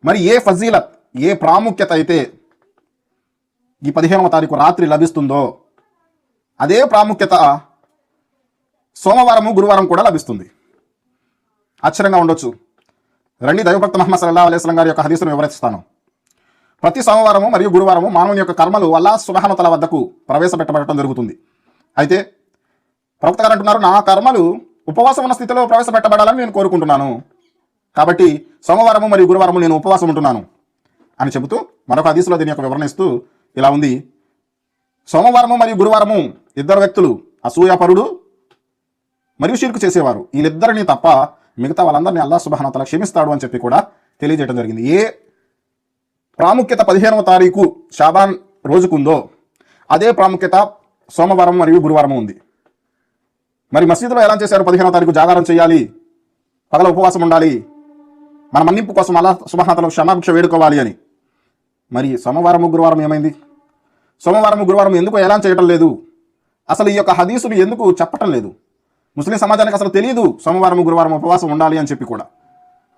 మరి ఏ ఫజీలత్, ఏ ప్రాముఖ్యత అయితే ఈ 15వ తారీఖు రాత్రి లభిస్తుందో అదే ప్రాముఖ్యత సోమవారము గురువారం కూడా లభిస్తుంది. ఆశ్చర్యంగా ఉండొచ్చు. రండి దైవభక్త ముహమ్మద్ సల్లల్లాహు అలైహి వసల్లం గారి యొక్క హదీసును వివరిస్తాను. ప్రతి సోమవారము మరియు గురువారము మానవుని యొక్క కర్మలు అల్లాహ్ సుబ్హానహు వ తఆలా వద్దకు ప్రవేశపెట్టబడటం జరుగుతుంది. అయితే ప్రవక్త గారు అంటున్నారు, నా కర్మలు ఉపవాసం ఉన్న స్థితిలో ప్రవేశపెట్టబడాలని నేను కోరుకుంటున్నాను, కాబట్టి సోమవారము మరియు గురువారము నేను ఉపవాసం ఉంటున్నాను అని చెబుతూ మరొక హదీసులో దీని యొక్క వివరణ ఇస్తూ ఇలా ఉంది. సోమవారము మరియు గురువారము ఇద్దరు వ్యక్తులు, అసూయాపరుడు మరియు షిర్కు చేసేవారు, వీళ్ళిద్దరిని తప్ప మిగతా వాళ్ళందరినీ అల్లాహ్ సుబ్హానహు వ తఆలా క్షమిస్తాడు అని చెప్పి కూడా తెలియజేయడం జరిగింది. ఏ ప్రాముఖ్యత 15వ తారీఖు షాబాన్ రోజుకుందో అదే ప్రాముఖ్యత సోమవారం మరియు గురువారం ఉంది. మరి మసీదులో ఎలా చేశారు? 15వ తారీఖు జాగారం చేయాలి, పగల ఉపవాసం ఉండాలి, మన మన్నింపు కోసం అల్లాహ్ సుబ్హానహు వ తఆలా క్షమాభిక్ష వేడుకోవాలి అని. మరి సోమవారము గురువారం ఏమైంది? సోమవారము గురువారం ఎందుకు ఎలా చేయటం లేదు? అసలు ఈ యొక్క హదీసులు ఎందుకు చెప్పటం లేదు? ముస్లిం సమాజానికి అసలు తెలియదు సోమవారం గురువారం ఉపవాసం ఉండాలి అని చెప్పి కూడా.